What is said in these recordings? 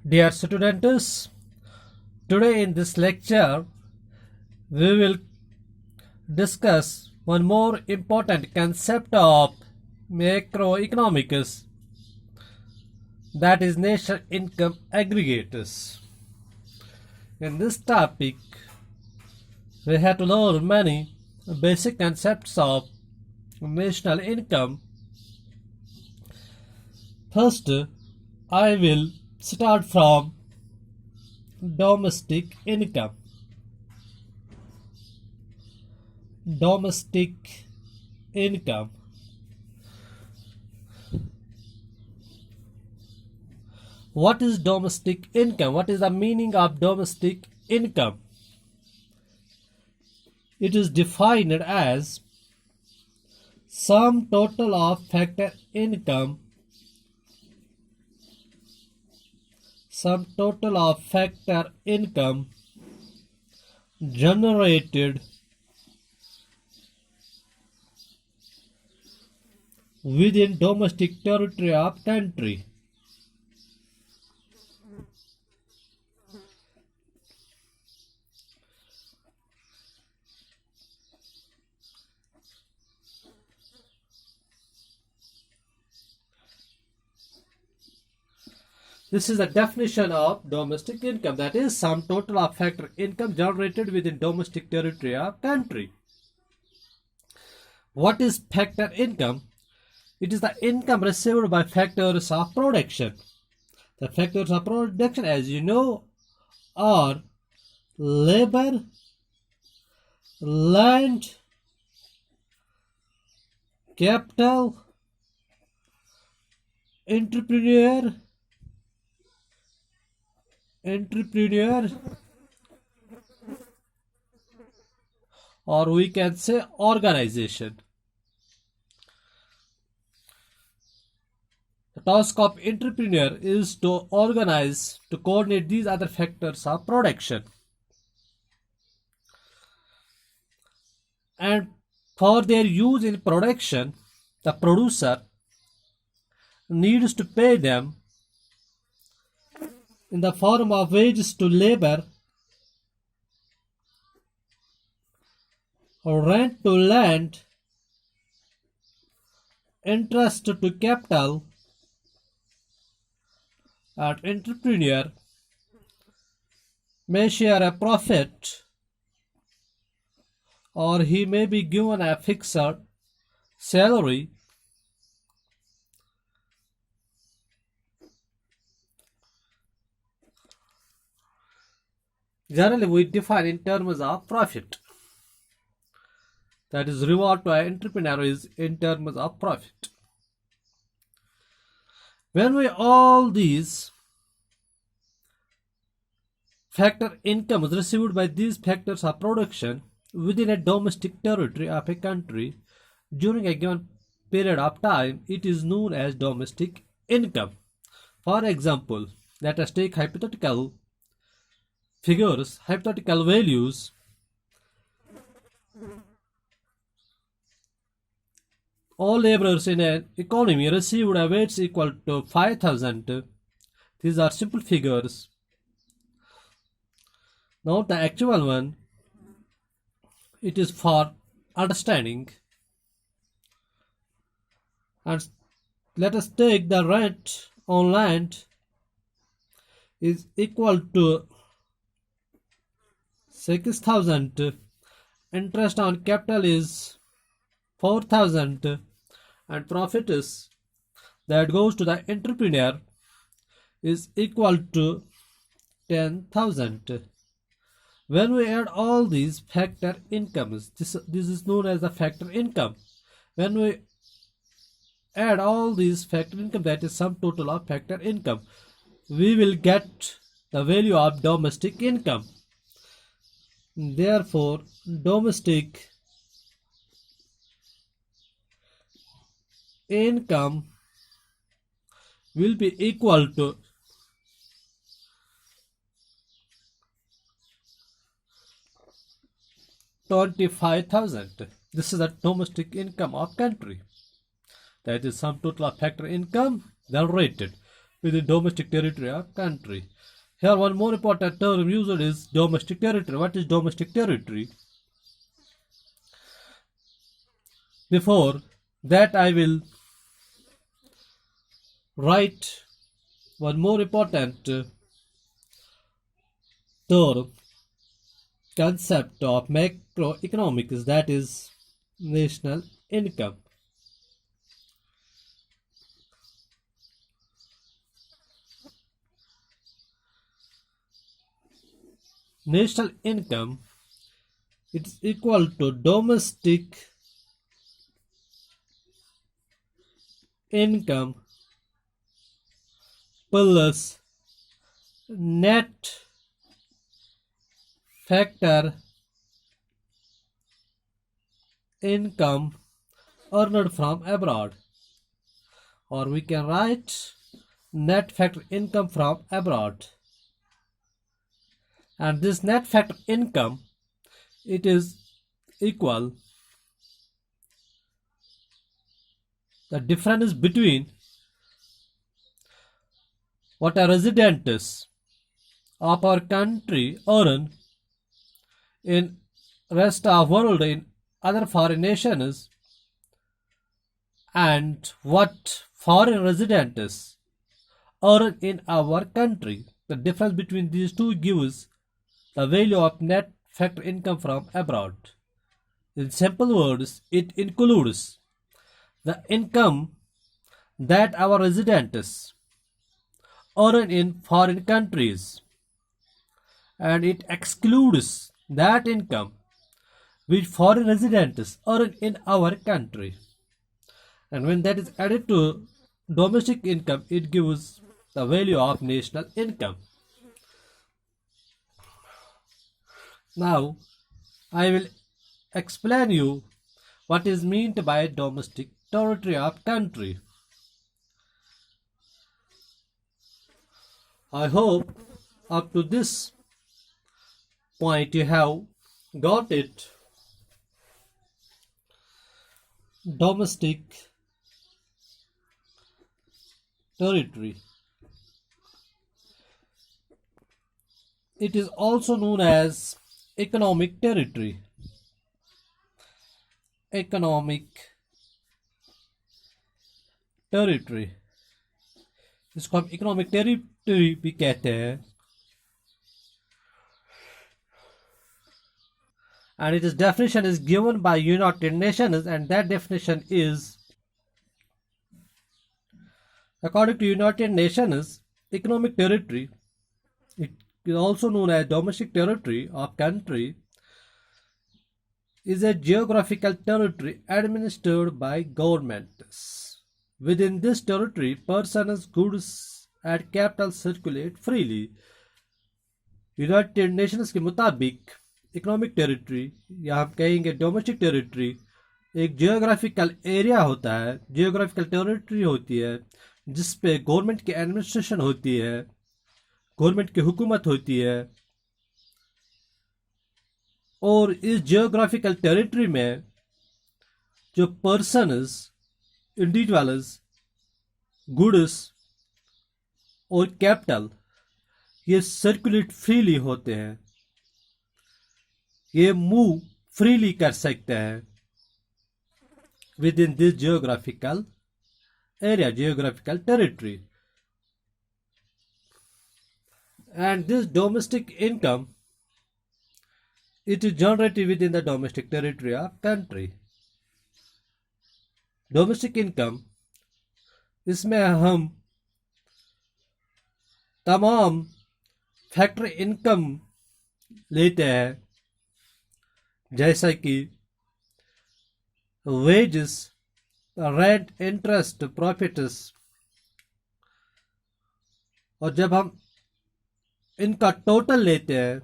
Dear students, today in this lecture we will discuss one more important concept of macroeconomics, that is national income aggregates. In this topic we have to learn many basic concepts of national income. First, I will start from domestic income. Domestic income. What is domestic income? What is the meaning of domestic income? It is defined as sum total of factor income generated within domestic territory of country. This is the definition of domestic income, that is sum total of factor income generated within domestic territory of country. What is factor income? It is the income received by factors of production. The factors of production, as you know, are labor, land, capital, entrepreneur, or we can say organization. The task of entrepreneur is to organize, to coordinate these other factors of production. And for their use in production, the producer needs to pay them in the form of wages to labor, rent to land, interest to capital. An entrepreneur may share a profit, or he may be given a fixed salary. Generally, we define in terms of profit. That is, reward to an entrepreneur is in terms of profit. When we all these factor income is received by these factors of production within a domestic territory of a country during a given period of time, it is known as domestic income. For example, let us take hypothetical figures, hypothetical values. All laborers in an economy received a wage equal to 5,000. These are simple figures. Now the actual one, it is for understanding. And let us take the rent on land is equal to 6,000. Interest on capital is 4,000, and profit is that goes to the entrepreneur is equal to 10,000. When we add all these factor incomes, this is known as the factor income. When we add all these factor income, that is sum total of factor income, we will get the value of domestic income. Therefore, domestic income will be equal to 25,000. This is the domestic income of country. That is sum total of factor income generated within domestic territory of country. Here one more important term used is domestic territory. What is domestic territory? Before that I will write one more important term concept of macroeconomics, that is national income. National income, it is equal to domestic income plus net factor income earned from abroad, or we can write net factor income from abroad. And this net factor income, it is equal the difference between what a residents of our country earn in rest of world in other foreign nations and what foreign residents earn in our country. The difference between these two gives the value of net factor income from abroad. In simple words, it includes the income that our residents earn in foreign countries, and it excludes that income which foreign residents earn in our country. And when that is added to domestic income, it gives the value of national income. Now, I will explain you what is meant by domestic territory of country. I hope up to this point you have got it. Domestic territory. It is also known as economic territory. Economic territory. इसको हम economic territory भी कहते हैं. And its definition is given by United Nations, and that definition is, according to United Nations, economic territory, it is also known as domestic territory of country, is a geographical territory administered by governments. Within this territory, persons, goods and capital circulate freely. United Nations के मुताबिक economic territory या हम कहेंगे domestic territory एक geographical area होता है, geographical territory होती है जिस पे गवर्नमेंट की एडमिनिस्ट्रेशन होती है, गवर्नमेंट की हुकूमत होती है. और इस जियोग्राफिकल टेरिटरी में जो पर्सन्स, इंडिविजुअल्स, गुड्स और कैपिटल ये सर्कुलेट फ्रीली होते हैं, ये मूव फ्रीली कर सकते हैं with in this geographical area, geographical territory. And this domestic income, it is generated within the domestic territory of country. Domestic income, इसमें हम तमाम फैक्टर इनकम लेते हैं, जैसा कि वेजेस, रेंट, इंटरेस्ट, प्रॉफिट्स. और जब हम इनका टोटल लेते हैं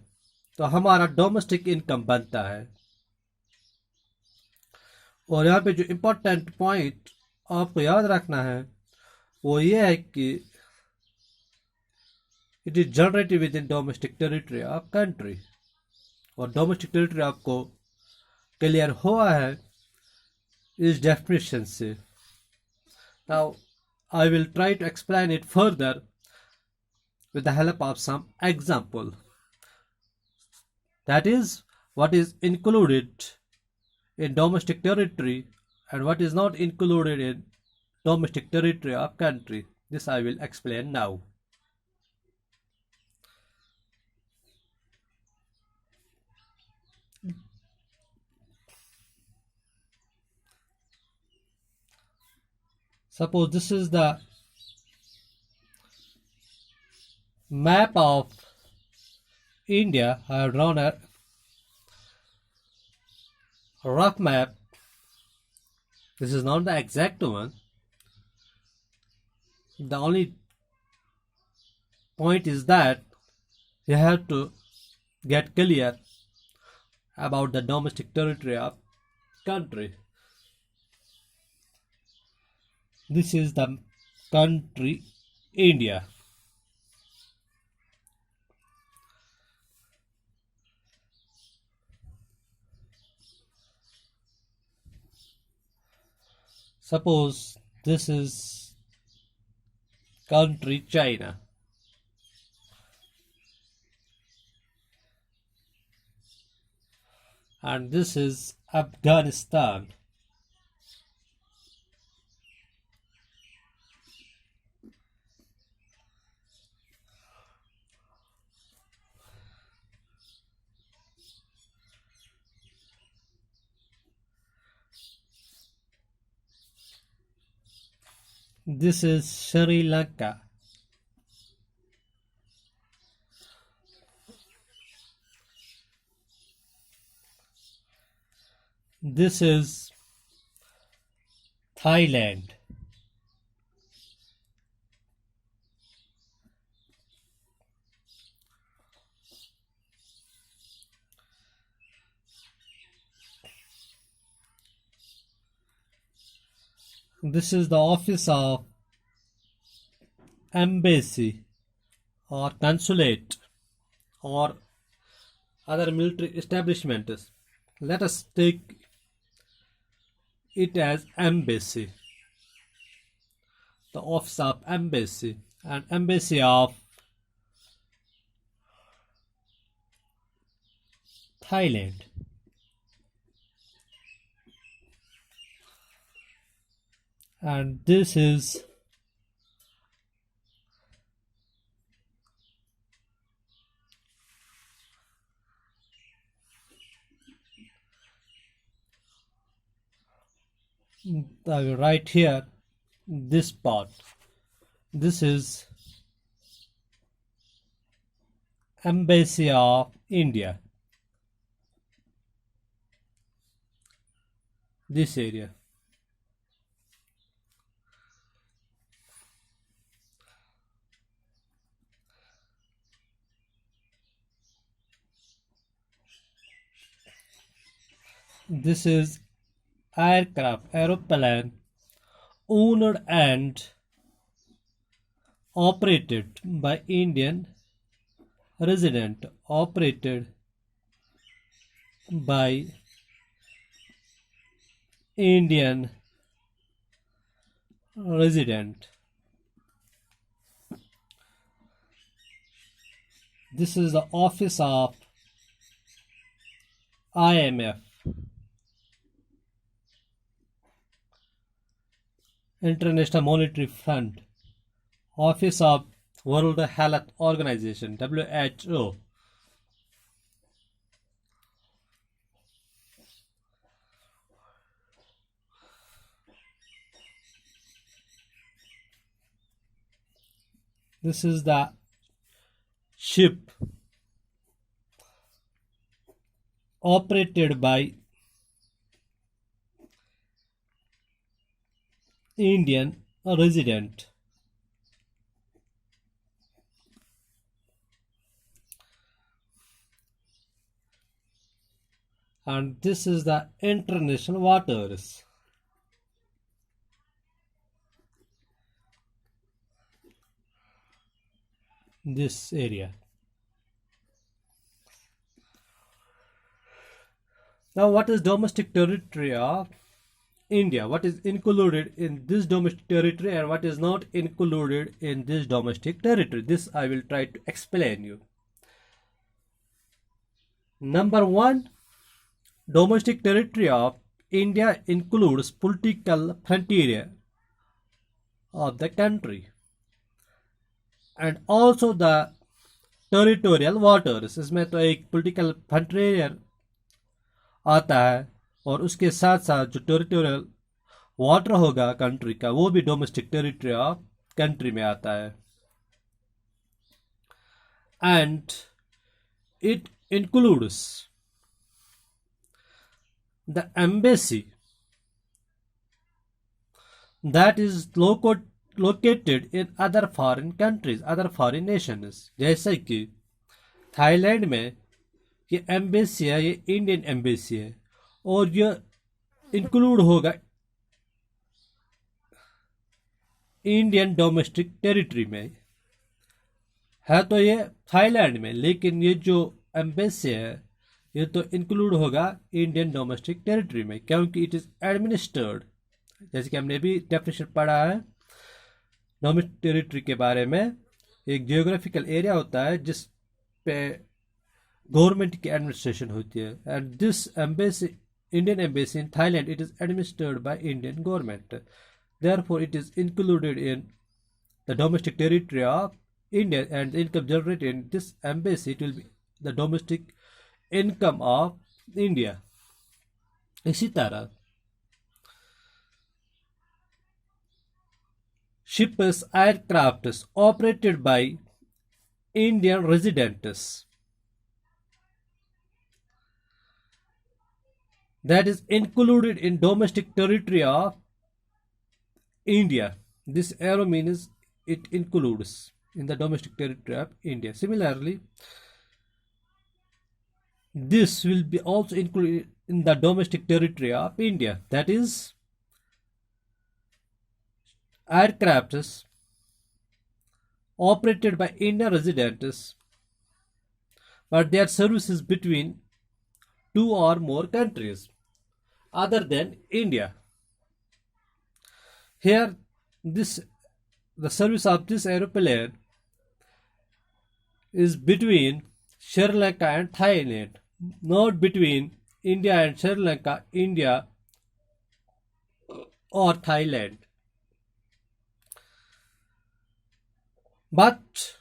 तो हमारा डोमेस्टिक इनकम बनता है. और यहाँ पे जो इम्पोर्टेंट पॉइंट आपको याद रखना है वो ये है कि it is generated within domestic territory of country. और डोमेस्टिक टेरिटरी आपको क्लियर हुआ है इस डेफिनेशन से. Now I will try to explain it further with the help of some example. That is, what is included in domestic territory and what is not included in domestic territory of country. This I will explain now. Suppose this is the map of India. I have drawn a rough map. This is not the exact one. The only point is that you have to get clear about the domestic territory of country. This is the country India. Suppose this is country China. And this is Afghanistan. This is Sri Lanka. This is Thailand. This is the office of embassy or consulate or other military establishments. Let us take it as embassy. The office of embassy and embassy of Thailand. And this is I will write here this part. This is Embassy of India. This area. This is aeroplane owned and operated by Indian resident, operated by Indian resident. This is the office of IMF, International Monetary Fund, office of World Health Organization, WHO. This is the ship operated by Indian resident. And this is the international waters. This area. Now, what is domestic territory of India, what is included in this domestic territory and what is not included in this domestic territory. This I will try to explain you. Number one, domestic territory of India includes political frontier of the country and also the territorial waters. इसमें तो एक political frontier आता है और उसके साथ साथ जो टेरिटोरियल वाटर होगा कंट्री का वो भी डोमेस्टिक टेरिटरी ऑफ कंट्री में आता है. And it includes the embassy that is located in other foreign countries, other foreign nations. जैसे कि थाईलैंड में ये एम्बेसी है, ये इंडियन एम्बेसी है और ये इंक्लूड होगा इंडियन डोमेस्टिक टेरिटरी में. है तो ये थाईलैंड में, लेकिन ये जो एम्बेसी है ये तो इंक्लूड होगा इंडियन डोमेस्टिक टेरिटरी में, क्योंकि इट इज एडमिनिस्टर्ड. जैसे कि हमने भी डेफिनेशन पढ़ा है डोमेस्टिक टेरिटरी के बारे में, एक जियोग्राफिकल एरिया होता है जिस पे गवर्नमेंट की एडमिनिस्ट्रेशन होती है. And this embassy, Indian embassy in Thailand, it is administered by Indian government. Therefore it is included in the domestic territory of India and the income generated in this embassy it will be the domestic income of India. इसी तरह ships, aircrafts operated by Indian residents that is included in domestic territory of India. This arrow means it includes in the domestic territory of India. Similarly, this will be also included in the domestic territory of India. That is aircrafts operated by Indian residents, but their services between two or more countries other than India. Here, the service of this aeroplane is between Sri Lanka and Thailand, not between India and Sri Lanka, India or Thailand. But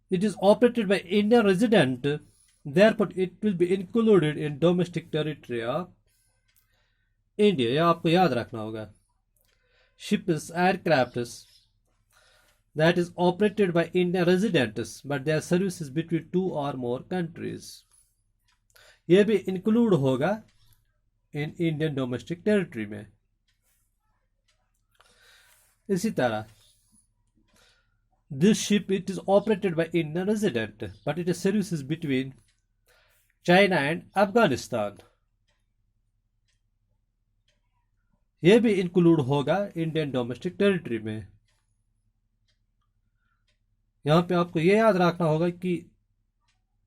it is operated by Indian resident, therefore it will be included in domestic territory of India. यह आपको याद रखना होगा. Ships, aircrafts that is operated by Indian residents, but their services between two or more countries. यह भी include होगा in Indian domestic territory में. इसी तरह this ship it is operated by Indian resident, but it is services between China and Afghanistan. यह भी include होगा Indian domestic territory में. यहां पे आपको यह याद रखना होगा कि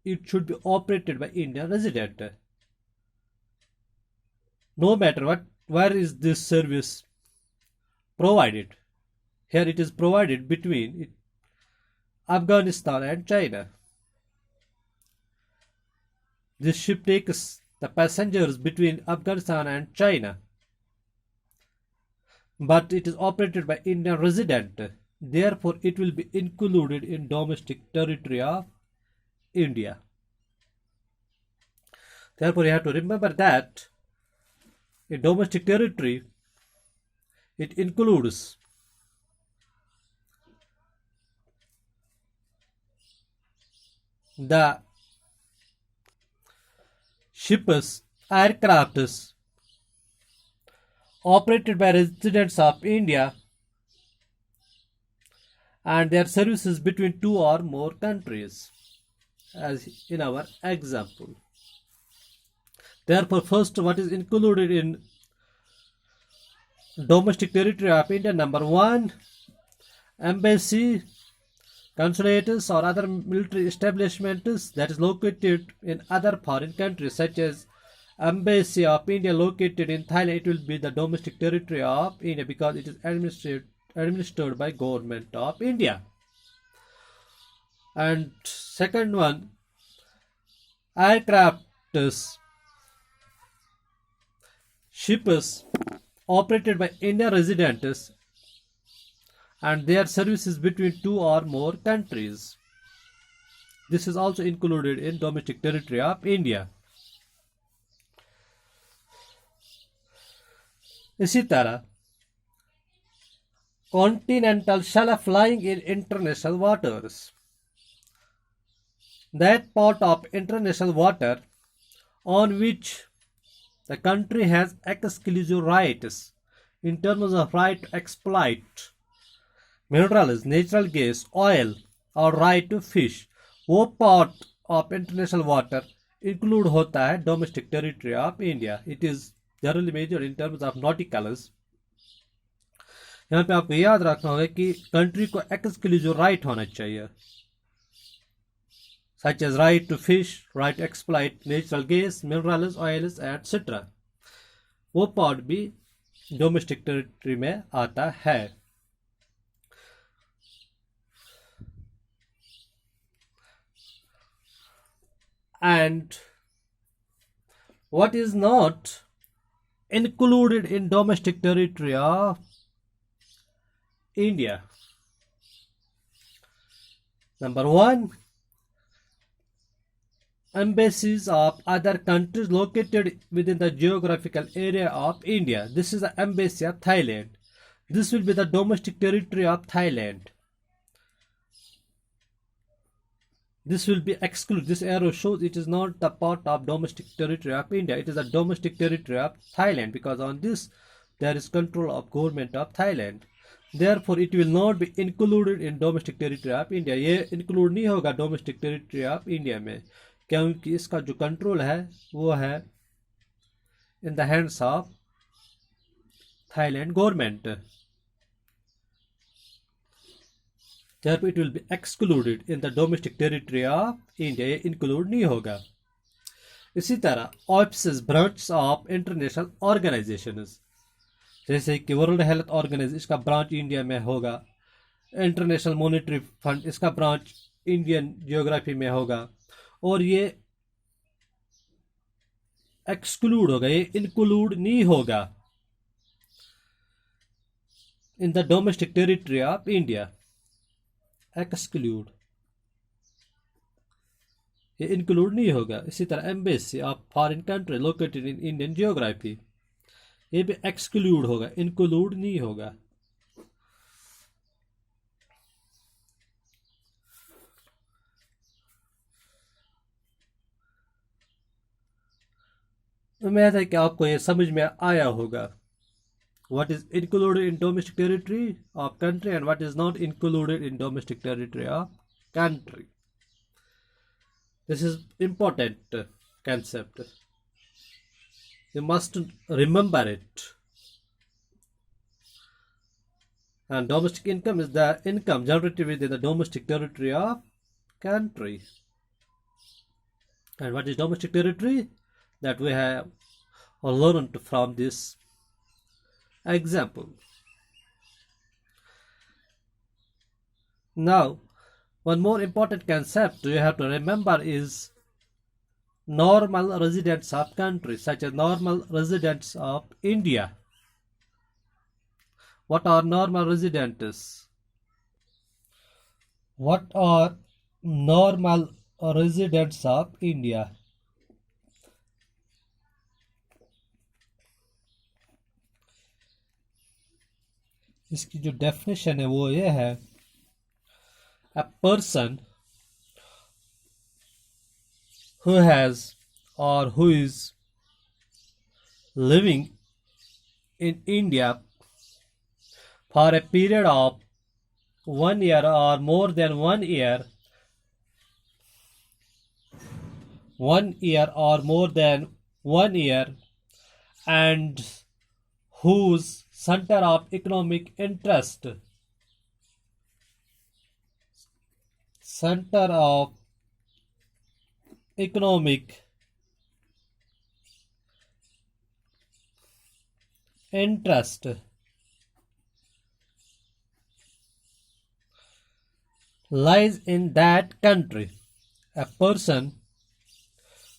it should be operated by Indian resident. No matter where is this service provided. Here it is provided between Afghanistan and China. This ship takes the passengers between Afghanistan and China, but it is operated by Indian resident. Therefore, it will be included in domestic territory of India. Therefore, you have to remember that in domestic territory, it includes the ships, aircrafts operated by residents of India and their services between two or more countries, as in our example. Therefore, first, what is included in domestic territory of India? Number one, embassy, consulates or other military establishments that is located in other foreign countries such as embassy of India located in Thailand, it will be the domestic territory of India because it is administered by government of India. And second one, aircrafts, ships operated by Indian residents and their services between two or more countries. This is also included in domestic territory of India. इसी तरह continental shelf lying in international waters. That part of international water on which the country has exclusive rights in terms of right to exploit minerals, natural gas, oil, or right to fish. वो part of international water include होता है domestic territory of India. It is generally measured in terms of nauticals. यहाँ पे आपको याद रखना होगा कि कंट्री को एक्सक्लूसिव राइट होना चाहिए, such as right to fish, right to exploit natural gas, minerals, oils, etc. वो पार्ट भी डोमेस्टिक टेरिटरी में आता है. And what is not included in domestic territory of India? Number one, embassies of other countries located within the geographical area of India. This is the embassy of Thailand. This will be the domestic territory of Thailand. This will be excluded. This arrow shows it is not the part of domestic territory of India. It is the domestic territory of Thailand because on this there is control of government of Thailand. Therefore, it will not be included in domestic territory of India. ये include नहीं होगा domestic territory of India में, क्योंकि इसका जो control है वो है in the hands of Thailand government. Therefore, it will be excluded in the domestic territory of India. ये include नहीं होगा. इसी तरह offices, branches of international organizations, जैसे कि वर्ल्ड हेल्थ ऑर्गेनाइजेशन, इसका ब्रांच इंडिया में होगा. इंटरनेशनल मॉनेटरी फंड, इसका ब्रांच इंडियन जियोग्राफी में होगा. और ये एक्सक्लूड होगा, ये इंक्लूड नहीं होगा in the domestic territory of India. Exclude, ये इंक्लूड नहीं होगा. इसी तरह embassy of foreign country located in Indian geography, ये भी एक्सक्लूड होगा, इंक्लूड नहीं होगा. उम्मीद है कि आपको ये समझ में आया होगा. What is included in domestic territory of country and what is not included in domestic territory of country. This is important concept. You must remember it. And domestic income is the income generated within the domestic territory of country. And what is domestic territory? That we have learned from this example. Now, one more important concept you have to remember is normal residents of countries, such as normal residents of India. What are normal residents? What are normal residents of India? इसकी जो definition है वो ये है, a person who has or who is living in India for a period of 1 year or more than 1 year, 1 year or more than 1 year, and whose center of economic interest, center of economic interest lies in that country. A person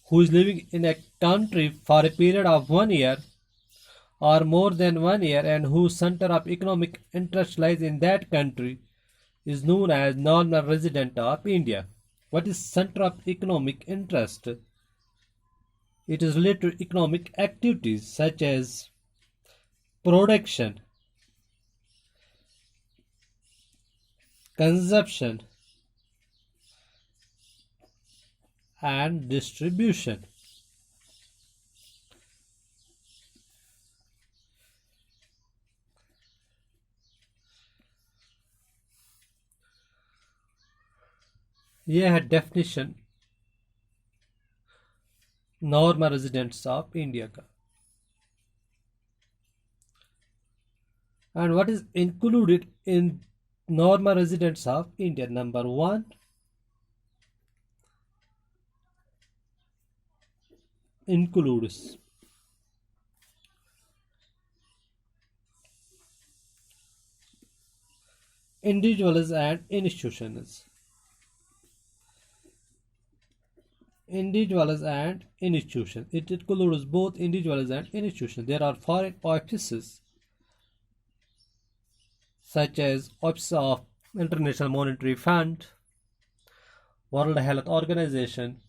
who is living in a country for a period of 1 year or more than 1 year and whose center of economic interest lies in that country is known as normal resident of India. What is center of economic interest? It is related to economic activities such as production, consumption, and distribution. यह है definition normal residents of India का. And what is included in normal residents of India? Number 1, includes individuals and institutions. Individuals and institutions. It includes both individuals and institutions. There are foreign offices such as Office of International Monetary Fund, World Health Organization,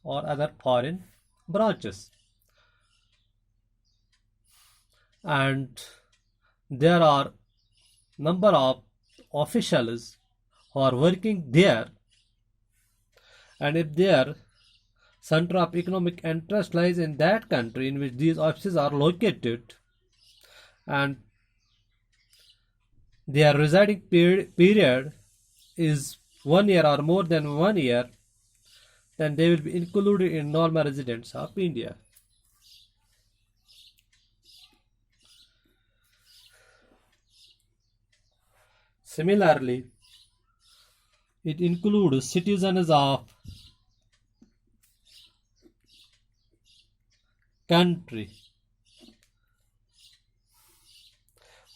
or other foreign branches. And there are number of officials who are working there, and if their center of economic interest lies in that country in which these offices are located, and their residing period is 1 year or more than 1 year, then they will be included in normal residents of India. Similarly, it includes citizens of country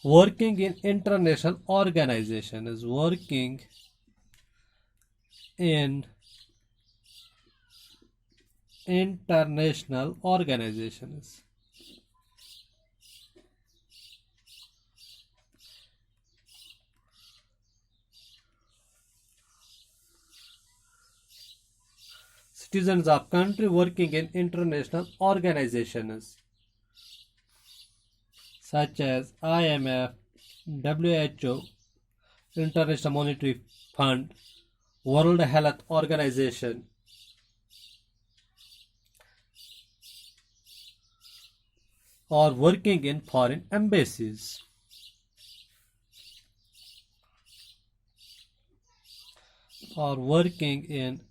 working in international organizations, working in international organizations. Citizens of country working in international organizations such as IMF, WHO, International Monetary Fund, World Health Organization, or working in foreign embassies. Or working in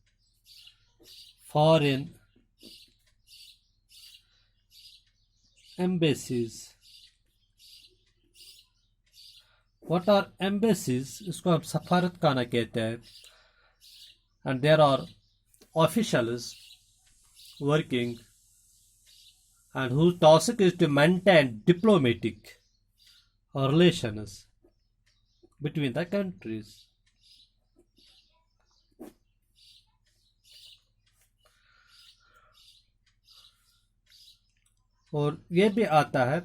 foreign embassies. What are embassies? इसको हम सफारत खाना कहते हैं. And there are officials working and whose task is to maintain diplomatic relations between the countries. और ये भी आता है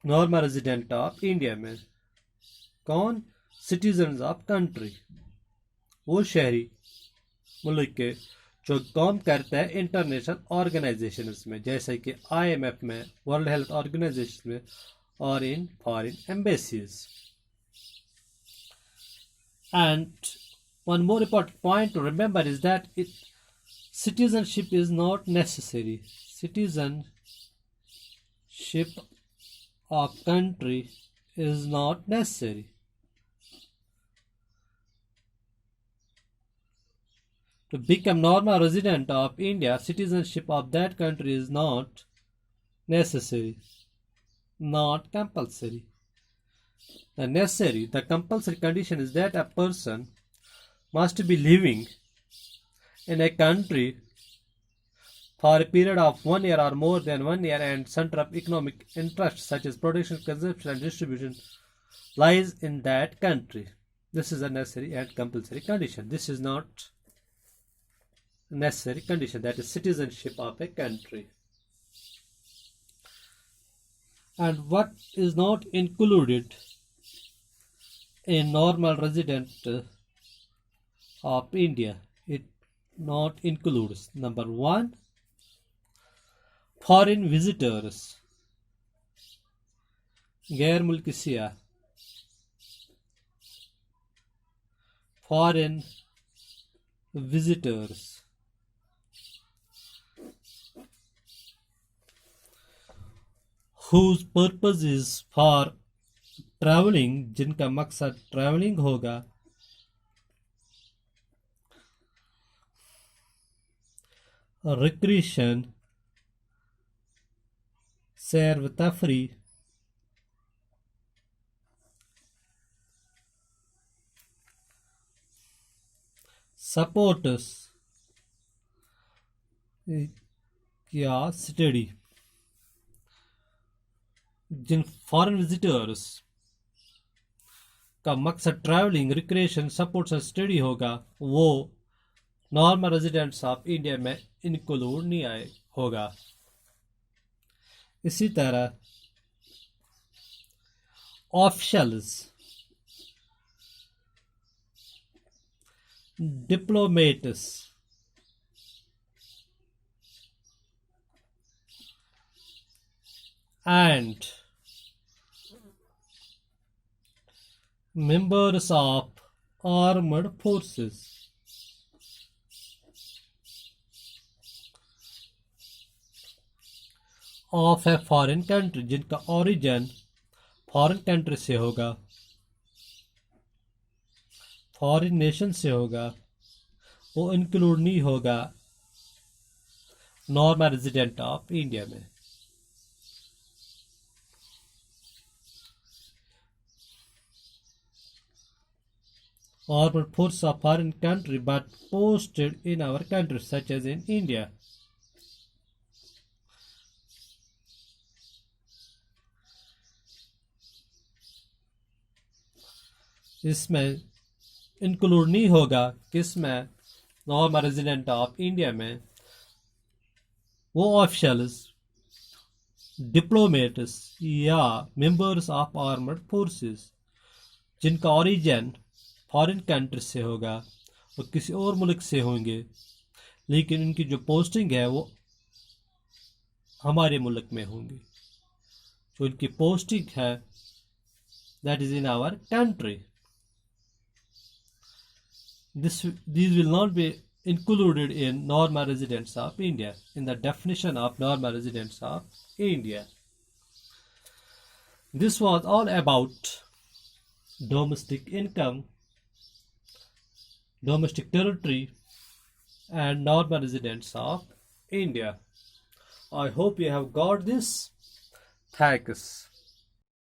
नॉर्मल रेजिडेंट ऑफ इंडिया में. कौन? सिटीजन्स ऑफ कंट्री, वो शहरी मुल्क के जो काम करता है इंटरनेशनल ऑर्गेनाइजेशंस में, जैसे कि IMF में, वर्ल्ड हेल्थ ऑर्गेनाइजेशन में, और in foreign embassies. And one more important point to remember is that citizenship is not necessary. Citizenship of country is not necessary. To become normal resident of India, citizenship of that country is not necessary, not compulsory. The compulsory condition is that a person must be living in a country for a period of 1 year or more than 1 year, and center of economic interest such as production, consumption, and distribution lies in that country. This is a necessary and compulsory condition. This is not a necessary condition, that is citizenship of a country. And what is not included in normal resident of India? It not includes: number one, foreign visitors, गैर मुल्की सियाह, foreign visitors, whose purpose is for traveling, जिनका मकसद travelling होगा, recreation, सैर व तफरी, supports या study, जिन foreign visitors का मकसद ट्रैवलिंग, रिक्रिएशन, सपोर्ट्स और स्टडी होगा, वो नॉर्मल रेजिडेंट्स ऑफ इंडिया में इंक्लूड नहीं आए होगा। इसी तरह officials, diplomats, and members of armed forces of a foreign country, जिनका origin foreign country से होगा, foreign nation से होगा, वो include नहीं होगा normal resident of India में। Armed forces of foreign country but posted in our country such as in India। इसमें इंक्लूड नहीं होगा किसमें, नॉर्मल रेजिडेंट ऑफ इंडिया में, वो ऑफिशियल्स, डिप्लोमेट्स या मेंबर्स ऑफ आर्मड फोर्सेस जिनका ओरिजिन फॉरेन कंट्री से होगा और किसी और मुल्क से होंगे, लेकिन इनकी जो पोस्टिंग है वो हमारे मुल्क में होंगी। जो इनकी पोस्टिंग है that is in our country. These will not be included in normal residents of India, in the definition of normal residents of India. This was all about domestic income, domestic territory, and normal residents of India. I hope you have got this. Thanks.